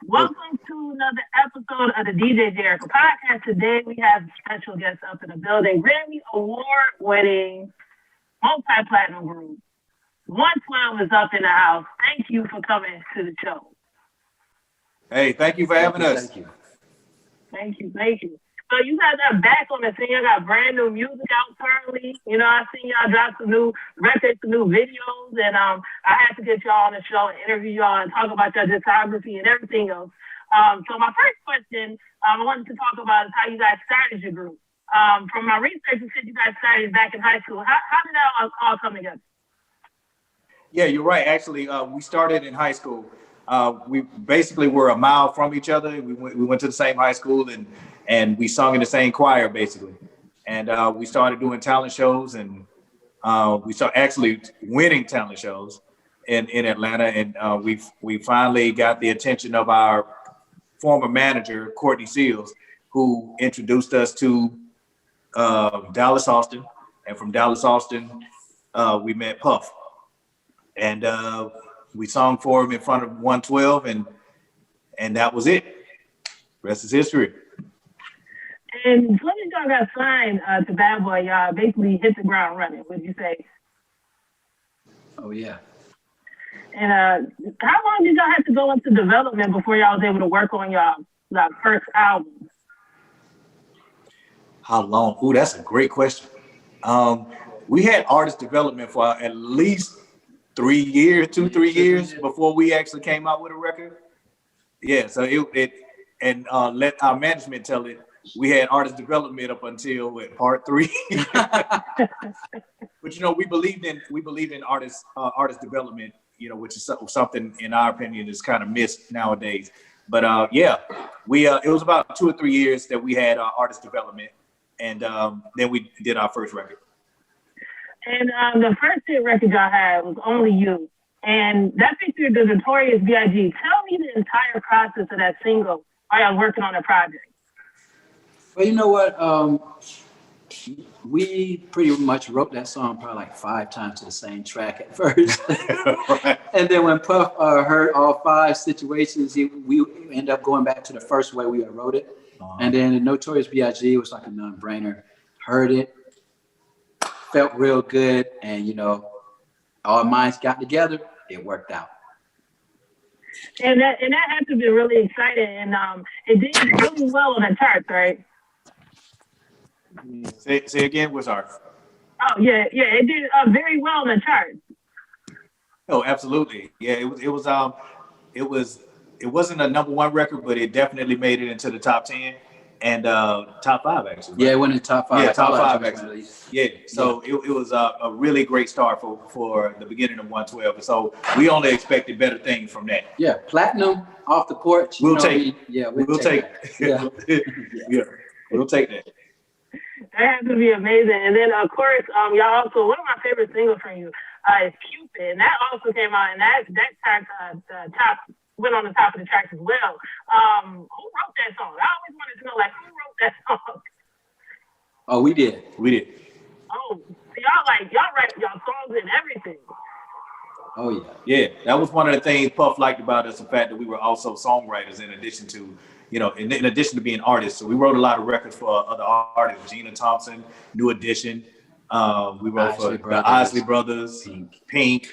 Welcome to another episode of the DJ Jerica podcast. Today we have special guests up in the building, Grammy Award-winning multi-platinum group. 112 is up in the house. Thank you for coming to the show. Hey, thank you for having us. Thank you. So you guys are back on the scene. You got brand new music out currently. You know, I seen y'all drop some new records, some new videos, and I had to get y'all on the show and interview y'all and talk about your discography and everything else. So my first question I wanted to talk about is how you guys started your group. From my research, it said you guys started back in high school. How did that all come together? Yeah, you're right. Actually, we started in high school. We basically were a mile from each other. We went to the same high school and we sung in the same choir, basically. And we started doing talent shows, and we started actually winning talent shows in Atlanta. And we finally got the attention of our former manager, Courtney Seals, who introduced us to Dallas Austin. And from Dallas Austin, we met Puff. And we sung for him in front of 112, and that was it. Rest is history. And when y'all got signed to Bad Boy, y'all basically hit the ground running, would you say? Oh, yeah. And how long did y'all have to go into development before y'all was able to work on y'all first album? How long? Ooh, that's a great question. We had artist development for at least 3 years, 3 years before we actually came out with a record. Yeah, so let our management tell it. We had artist development up until part 3. But you know, we believed in artist development, you know, which is something in our opinion is kind of missed nowadays. But yeah, it was about 2 or 3 years that we had artist development, and then we did our first record. And the first hit record y'all had was Only You, and that featured the Notorious B.I.G. Tell me the entire process of that single while y'all working on the project. Well, you know what? We pretty much wrote that song probably like 5 times to the same track at first. Right. And then when Puff heard all 5 situations, we ended up going back to the first way we wrote it. And then the Notorious B.I.G. was like a non-brainer. Heard it, felt real good, and you know, our minds got together. It worked out. And that had to be really exciting, and it did really well on the charts, right? Say again. What's our? Oh yeah, it did very well on the charts. Oh, absolutely. Yeah, it wasn't a #1 record, but it definitely made it into the top 10 and top 5 actually. Right? Yeah, it went in top 5. Yeah, top 5 actually. Yeah, so yeah. It was a really great start for the beginning of 112. And so we only expected better things from that. Yeah, platinum off the porch. We'll take it. We'll take it. Yeah, we'll take that. That has to be amazing. And then of course, y'all also, one of my favorite singles from you is Cupid, and that also came out, and that went on the top of the tracks as well. Who wrote that song? I always wanted to know, like, who wrote that song? Oh, we did. Oh, so y'all write y'all songs and everything. Oh yeah. Yeah, that was one of the things Puff liked about us, the fact that we were also songwriters in addition to, you know, in addition to being artists. So we wrote a lot of records for other artists, Gina Thompson, New Edition. We wrote for the Isley Brothers, Pink.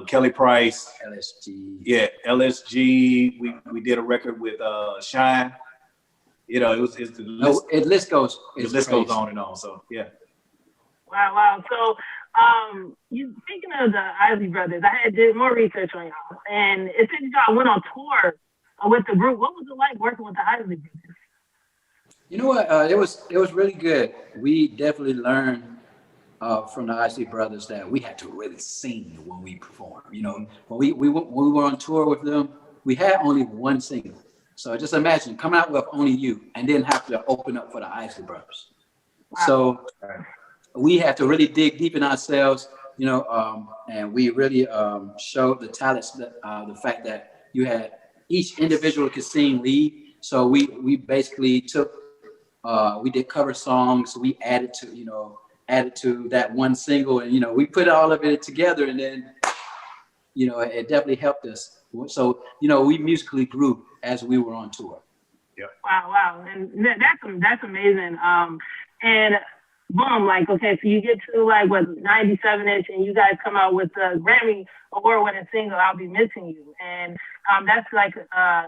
Kelly Price, LSG. Yeah, LSG. We did a record with Shine. You know, the list goes on and on. So yeah. Wow. So speaking of the Isley Brothers, I did more research on y'all, and it said y'all went on tour with the group. What was it like working with the Isley Brothers? You know what? It was really good. We definitely learned from the Isley Brothers that we had to really sing when we performed. You know, when we were on tour with them, we had only one single. So just imagine coming out with Only You and then have to open up for the Isley Brothers. Wow. So we had to really dig deep in ourselves, you know, and we really showed the talents, the fact that you had each individual could sing lead. So we basically took, we did cover songs. We added to that one single, and you know, we put all of it together, and then, you know, it definitely helped us So, you know, we musically grew as we were on tour. Yeah. Wow. And that's amazing. And boom, like, okay, so you get to like what 97-ish, and you guys come out with the Grammy award-winning single "I'll Be Missing You," and that's like a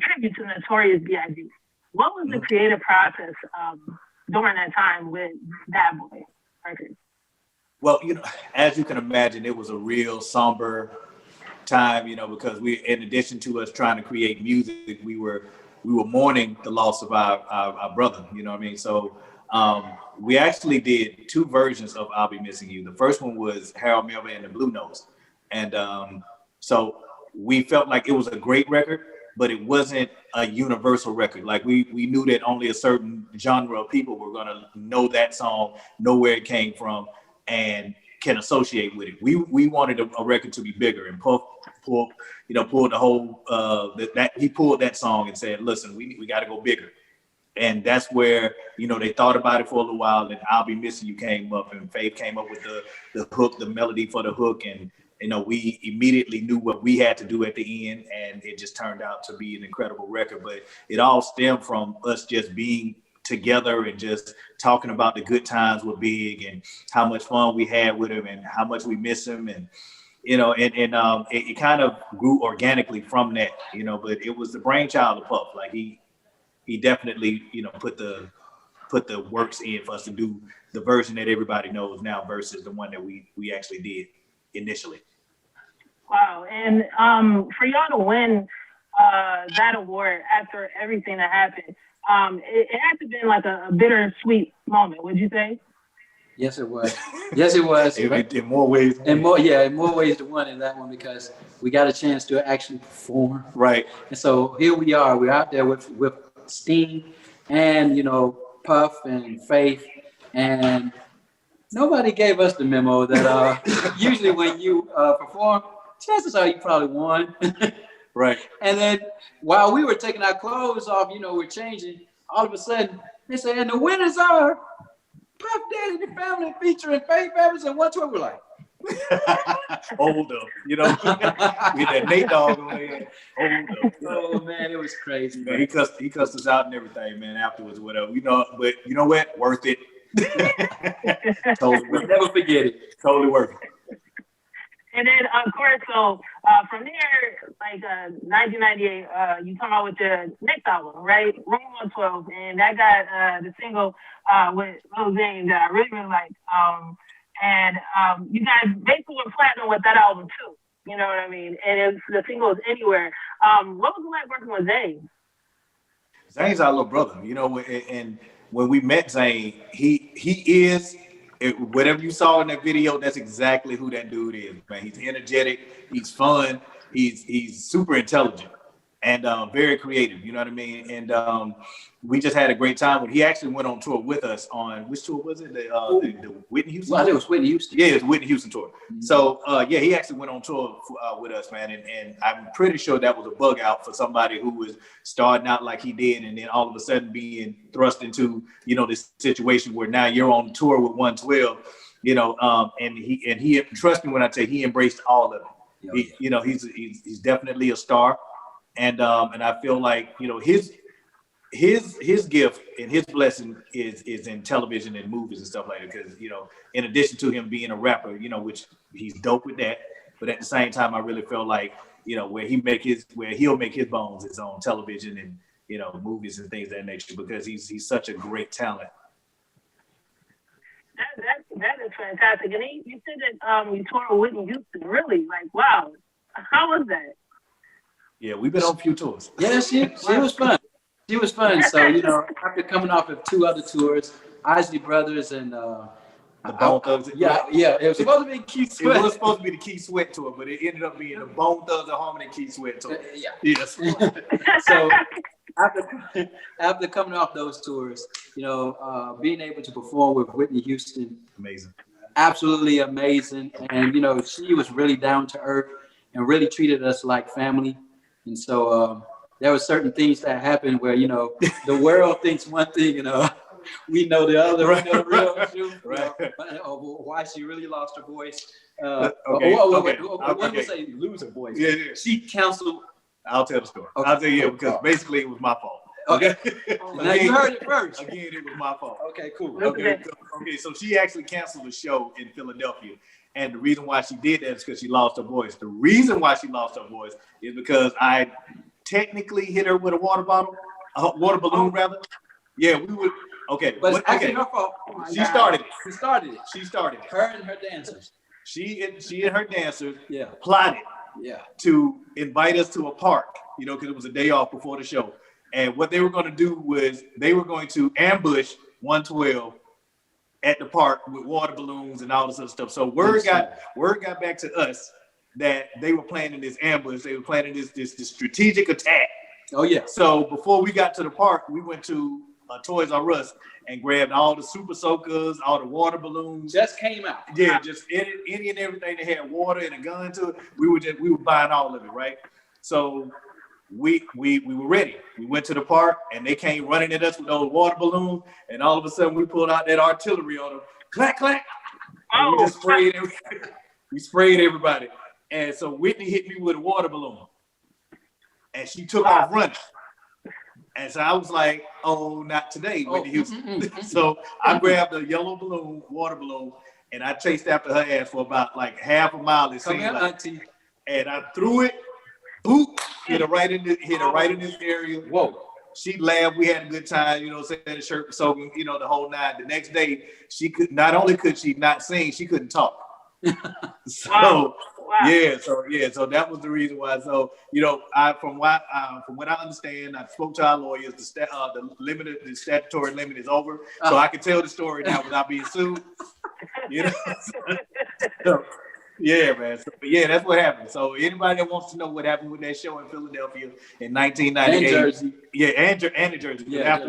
tribute to Notorious B.I.G. What was the creative process during that time with Bad Boy record? Well, you know, as you can imagine, it was a real somber time, you know, because in addition to us trying to create music, we were mourning the loss of our brother, you know what I mean? So we actually did two versions of "I'll Be Missing You." The first one was Harold Melvin and the Blue Notes. And so we felt like it was a great record, but it wasn't a universal record. Like we knew that only a certain genre of people were gonna know that song, know where it came from, and can associate with it. We wanted a record to be bigger, and Puff pulled the whole he pulled that song and said, listen, we got to go bigger. And that's where, you know, they thought about it for a little while, and "I'll Be Missing You" came up, and Faith came up with the hook, the melody for the hook, and you know, we immediately knew what we had to do at the end, and it just turned out to be an incredible record. But it all stemmed from us just being together and just talking about the good times with Big and how much fun we had with him and how much we miss him, and you know, it kind of grew organically from that, you know. But it was the brainchild of Puff. Like he definitely, you know, put the works in for us to do the version that everybody knows now versus the one that we actually did initially. Wow. And for y'all to win that award after everything that happened, it had to have been like a bittersweet moment, would you say? Yes, it was. Yes, it was. In more ways. In more ways than one in that one, because we got a chance to actually perform. Right. And so here we are. We're out there with Sting and, you know, Puff and Faith, and nobody gave us the memo that usually when you perform, chances are you probably won. Right. And then while we were taking our clothes off, you know, we're changing, all of a sudden they say, and the winners are Puff Daddy, the Family, featuring Faith Evans and One Tour. We're like, hold up, you know. We had that Nate Dogg on there. Hold up. Oh man, it was crazy. Man, he cussed us out and everything, man, afterwards, whatever. You know, but you know what? Worth it. Totally We'll never forget it. Totally worth it. And then, of course, so from there, like 1998, you come out with your next album, right? Room 112, and that got the single with Lil Zane that I really, really like. And you guys basically went platinum with that album too. You know what I mean? And the single is Anywhere. What was it like working with Zane? Zane's our little brother, you know, and when we met Zane, he is, whatever you saw in that video, that's exactly who that dude is, man. He's energetic, he's fun, he's super intelligent, and very creative, you know what I mean? And we just had a great time. When he actually went on tour with us on, which tour was it? The Whitney Houston? Well, I think it was Whitney Houston. Yeah, it was Whitney Houston tour. Mm-hmm. So yeah, he actually went on tour with us, man. And I'm pretty sure that was a bug out for somebody who was starting out like he did, and then all of a sudden being thrust into, you know, this situation where now you're on tour with 112, you know, and he trust me when I say he embraced all of it. Yeah. You know, he's definitely a star. And I feel like, you know, his gift and his blessing is in television and movies and stuff like that. Because, you know, in addition to him being a rapper, you know, which he's dope with that, but at the same time, I really feel like, you know, where he'll make his bones is on television and, you know, movies and things of that nature, because he's such a great talent. That is fantastic. And you said that you toured with Whitney Houston. Really, like, wow, how was that? Yeah, we've been on a few tours. Yeah, she was fun. She was fun. So, you know, after coming off of two other tours, Isley Brothers and the Bone Thugs. Yeah. It was supposed to be Keith Sweat. It was supposed to be the Keith Sweat tour, but it ended up being the Bone Thugs and Harmony Keith Sweat tour. Yeah. Yes. So after coming off those tours, you know, being able to perform with Whitney Houston, amazing. Absolutely amazing. And, you know, she was really down to earth and really treated us like family. And so there were certain things that happened where, you know, the world thinks one thing, you know, we know the other, Right. we know the real truth. Right. Why she really lost her voice. Okay. When we say lose her voice, Yeah. she canceled. I'll tell the story. Okay. I'll tell you because basically it was my fault. Okay. Now you heard it first. Again, it was my fault. Okay, cool. Okay, so she actually canceled the show in Philadelphia. And the reason why she did that is because she lost her voice. The reason why she lost her voice is because I technically hit her with a water balloon rather. Yeah, we would. Okay, but it's actually her fault. She started it. She started it. She started it. Her and her dancers. She and her dancers plotted to invite us to a park, because it was a day off before the show. And what they were going to do was they were going to ambush 112 at the park with water balloons and all this other stuff. So word got back to us that they were planning this ambush. They were planning this strategic attack. Oh yeah. So before we got to the park, we went to Toys R Us and grabbed all the super soakers, all the water balloons. Just came out. Yeah, just any and everything that had water and a gun to it. We were buying all of it, right? So we were ready. We went to the park and they came running at us with those water balloons, and all of a sudden we pulled out that artillery on them. Clack, clack. And we just sprayed everybody. We sprayed everybody. And so Whitney hit me with a water balloon. And she took off running. And so I was like, oh, not today, Whitney Houston. So I grabbed a yellow balloon, water balloon, and I chased after her ass for about like half a mile. It seemed like. Auntie. And I threw it, boop, hit her right in this area. Whoa. She laughed. We had a good time, saying the shirt was soaking, the whole night. The next day, not only could she not sing, she couldn't talk. So so that was the reason why. So from what I understand, I spoke to our lawyers. The statutory limit is over, so I can tell the story now without being sued. So, yeah, man. So, that's what happened. So anybody that wants to know what happened with that show in Philadelphia in 1998, and Jersey, and in Jersey,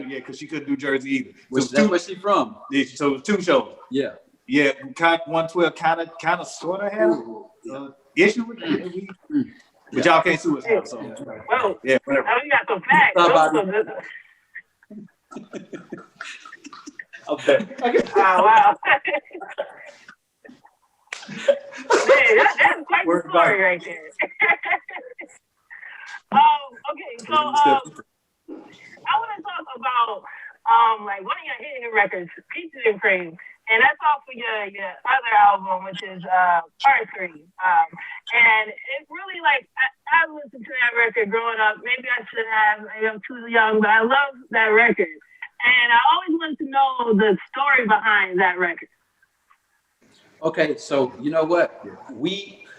because she couldn't do Jersey either. That's where she from. Yeah, so it was 2 shows. Yeah. Yeah, 112 kind of sort of had an issue with that. But y'all can't sue us now, so. Well, whatever. Now you got some facts. Okay. Oh, wow. Man, that's quite the story right there. Okay, so I want to talk about like one of your hitting records, Peaches and Cream. And that's off of your other album, which is Part 3. And it's really like, I listened to that record growing up. Maybe I should have, maybe I'm too young, but I love that record. And I always wanted to know the story behind that record. Okay, so you know what?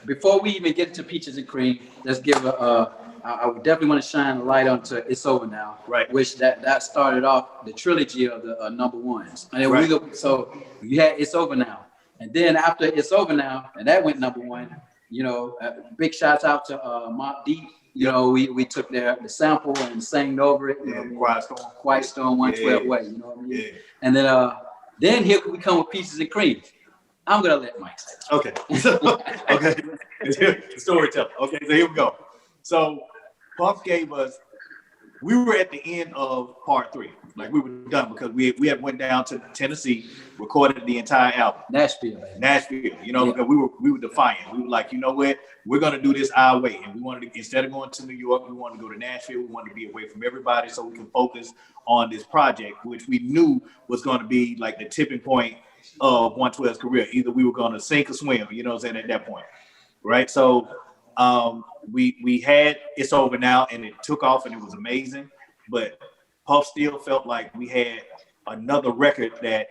Before we even get to Peaches and Cream, let's give I would definitely want to shine a light onto It's Over Now, right? Which that started off the trilogy of the number ones. And then so you had It's Over Now, and then after It's Over Now, and that went number 1. Big shouts out to Mobb Deep. We took the sample and sang over it. Quiet Storm, 112 Way. You know what I mean? Yeah. And then here we come with Peaches and Cream. I'm gonna let Mike say it. Okay. Okay. Storyteller. Okay, so here we go. So Puff gave us, we were at the end of Part 3. Like we were done because we had went down to Tennessee, recorded the entire album. Nashville, because we were defiant. We were like, you know what? We're gonna do this our way. And we wanted to, instead of going to New York, we wanted to go to Nashville. We wanted to be away from everybody so we can focus on this project, which we knew was gonna be like the tipping point of 112's career. Either we were gonna sink or swim, at that point. Right. So we had It's Over Now, and it took off and it was amazing, but Puff still felt like we had another record that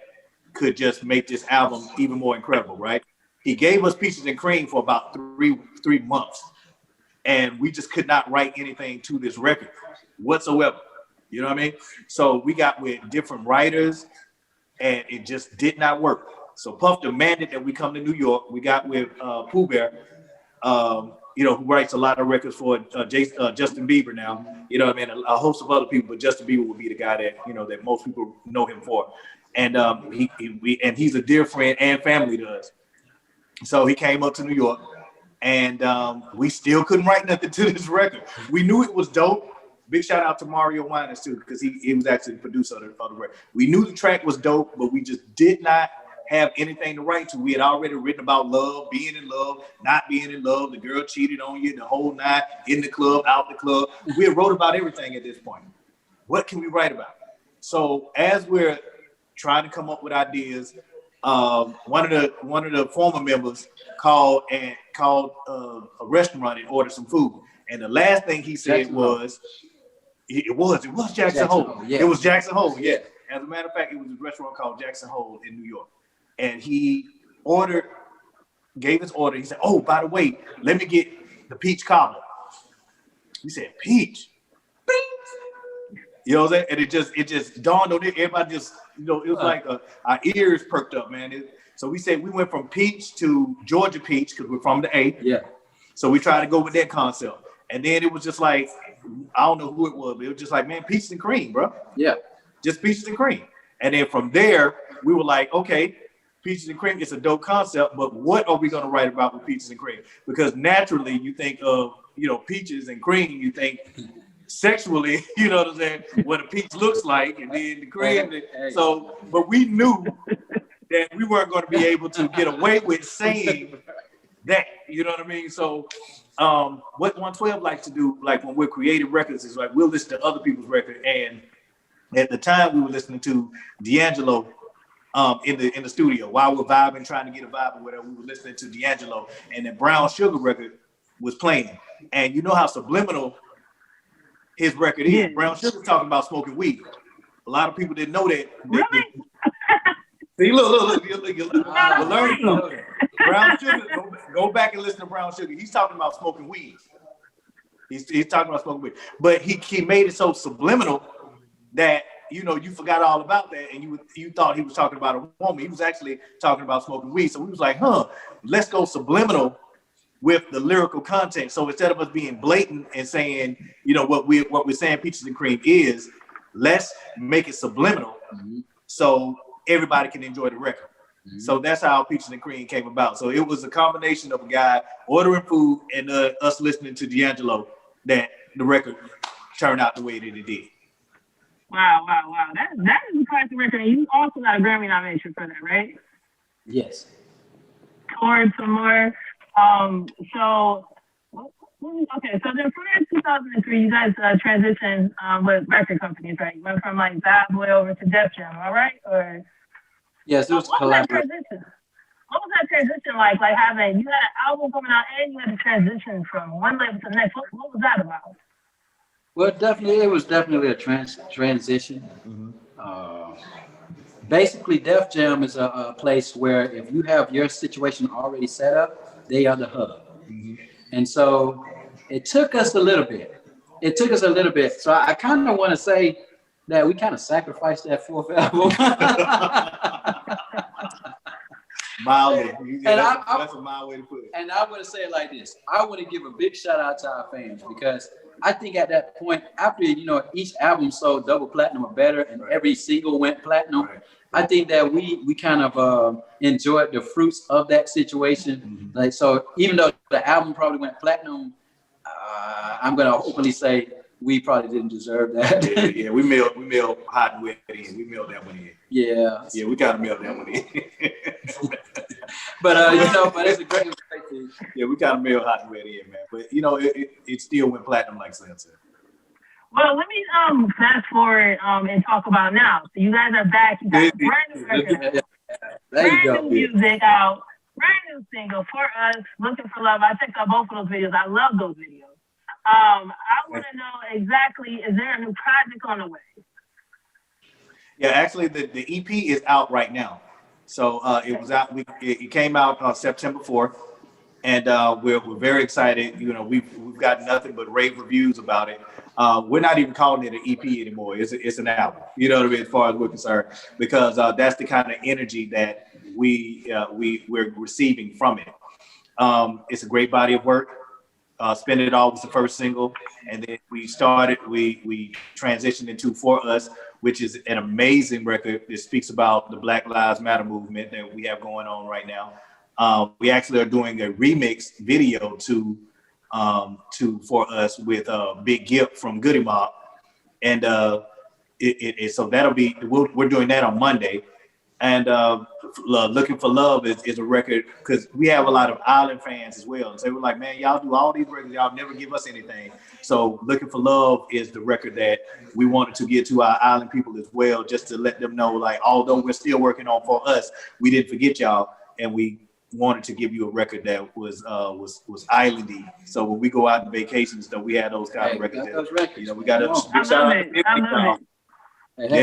could just make this album even more incredible, right? He gave us Peaches and Cream for about three months, and we just could not write anything to this record whatsoever. You know what I mean? So we got with different writers, and it just did not work. So Puff demanded that we come to New York. We got with Pooh Bear, who writes a lot of records for Justin Bieber now. You know what I mean? A host of other people, but Justin Bieber would be the guy that, that most people know him for. And he's a dear friend and family to us. So he came up to New York, and we still couldn't write nothing to this record. We knew it was dope, big shout out to Mario Winans too, because he was actually the producer of the record. We knew the track was dope, but we just did not have anything to write to. We had already written about love, being in love, not being in love, the girl cheated on you, the whole night, in the club, out the club. We had wrote about everything at this point. What can we write about? So as we're trying to come up with ideas, one of the former members called a restaurant and ordered some food. And the last thing he said was, it was Jackson Hole. Yeah. It was Jackson Hole, yeah. As a matter of fact, it was a restaurant called Jackson Hole in New York. And he gave his order. He said, oh, by the way, let me get the peach cobbler. He said, peach? You know what I'm saying? And it just dawned on it. Everybody just, it was like our ears perked up, man. So we went from peach to Georgia peach because we're from the A. Yeah. So we tried to go with that concept. And then it was just like, I don't know who it was, but it was just like, man, peaches and cream, bro. Yeah. Just peaches and cream. And then from there, we were like, okay, peaches and cream, it's a dope concept, but what are we going to write about with peaches and cream? Because naturally you think of, peaches and cream, you think sexually, you know what I'm saying, what a peach looks like, and then the cream. So, but we knew that we weren't going to be able to get away with saying that, you know what I mean? So what 112 likes to do, like when we're creating records, is like we'll listen to other people's records. And at the time we were listening to D'Angelo in the studio while we're vibing, trying to get a vibe or whatever. We were listening to D'Angelo, and the Brown Sugar record was playing. And you know how subliminal his record is. Yeah. Brown Sugar's talking about smoking weed. A lot of people didn't know that. Really? See, look. We're learning something. Brown Sugar, go back and listen to Brown Sugar. He's talking about smoking weed. He's talking about smoking weed. But he made it so subliminal that, you forgot all about that, and you thought he was talking about a woman. He was actually talking about smoking weed. So we was like, let's go subliminal with the lyrical content. So instead of us being blatant and saying, what we're saying peaches and cream is, let's make it subliminal so everybody can enjoy the record. So that's how Peaches and Cream came about. So it was a combination of a guy ordering food and us listening to D'Angelo that the record turned out the way that it did. Wow. That is a classic record. And you also got a Grammy nomination for that, right? Yes. Toured some more. So then for 2003, you guys transitioned with record companies, right? You went from like Bad Boy over to Def Jam, all right? Or yes, it was collaboration. What was that transition like? Like you had an album coming out and you had to transition from one label to the next. What was that about? Well, it was definitely a transition. Basically, Def Jam is a place where if you have your situation already set up, they are the hub. And so it took us a little bit. So I kind of want to say that we kind of sacrificed that fourth album. Mildly. That's a mild way to put it. And I want to say it like this. I want to give a big shout out to our fans, because I think at that point, after, each album sold double platinum or better and every single went platinum, I think that we kind of enjoyed the fruits of that situation. Like, so even though the album probably went platinum, I'm going to openly say we probably didn't deserve that. Yeah, we mailed hot and wet in. We mailed that one in. Yeah, we got to mail that one in. But but it's a great thing. Yeah, we got to mail hot and wet in, man. But it still went platinum, like Slim said. Well, let me fast forward and talk about now. So you guys are back. You got brand new record, brand new music out, brand new single For Us, Looking for Love. I checked out both of those videos. I love those videos. I want to know exactly, is there a new project on the way? Yeah, actually, the EP is out right now. So it was out. It came out on September 4th, and we're very excited. We've got nothing but rave reviews about it. We're not even calling it an EP anymore. It's an album. You know what I mean, as far as we're concerned, because that's the kind of energy that we're receiving from it. It's a great body of work. Spend It All was the first single, and then we transitioned into For Us, which is an amazing record that speaks about the Black Lives Matter movement that we have going on right now. We actually are doing a remix video to For Us with Big Gipp from Goody Mob. And so we're doing that on Monday. And Looking for Love is a record because we have a lot of island fans as well. And so we're like, man, y'all do all these records, y'all never give us anything. So Looking for Love is the record that we wanted to get to our island people as well, just to let them know, like, although we're still working on For Us, we didn't forget y'all, and we wanted to give you a record that was islandy. So when we go out on vacation and stuff, we had those kind of records. You know, we got a big shout out to I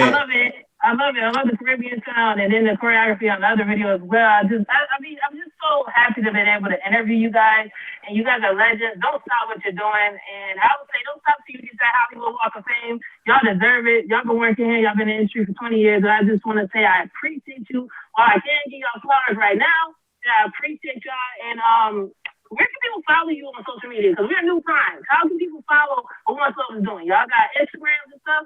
love it. I love it. I love the Caribbean sound and then the choreography on the other video as well. I'm just so happy to be able to interview you guys. And you guys are legends. Don't stop what you're doing. And I would say don't stop till you get that Hollywood Walk of Fame. Y'all deserve it. Y'all been working here. Y'all been in the industry for 20 years. And I just want to say I appreciate you. While I can't give y'all flowers right now, I appreciate y'all. And where can people follow you on social media? Because we're new times. How can people follow what 112 is doing? Y'all got Instagrams and stuff?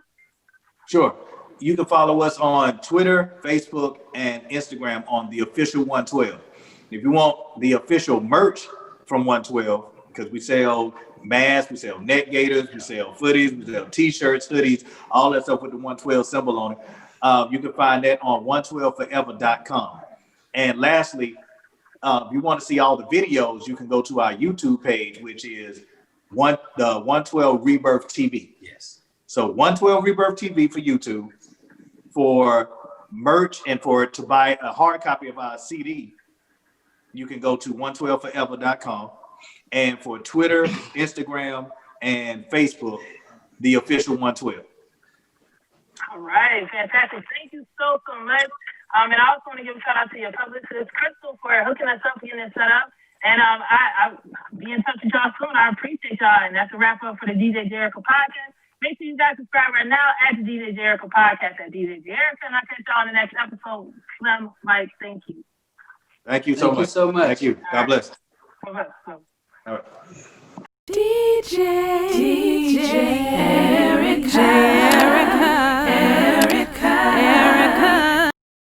Sure. You can follow us on Twitter, Facebook, and Instagram on the official 112. If you want the official merch from 112, because we sell masks, we sell neck gaiters, we sell footies, we sell t-shirts, hoodies, all that stuff with the 112 symbol on it. You can find that on 112forever.com. And lastly, if you want to see all the videos, you can go to our YouTube page, which is the 112 Rebirth TV. Yes. So 112 Rebirth TV for YouTube. For merch and to buy a hard copy of our CD, you can go to 112forever.com. And for Twitter, Instagram, and Facebook, the official 112. All right, fantastic. Thank you so much. And I also want to give a shout out to your publicist, Crystal, for hooking us up, getting it set up. And I'll be in touch with y'all soon. I appreciate y'all. And that's a wrap up for the DJ Jayerica podcast. Make sure you guys subscribe right now at the DJ Jayerica podcast at DJ Jayerica. And I'll catch y'all in the next episode. Slim, Mike, thank you. Thank you so much. Thank you. God bless. All right. All right. DJ Jayerica.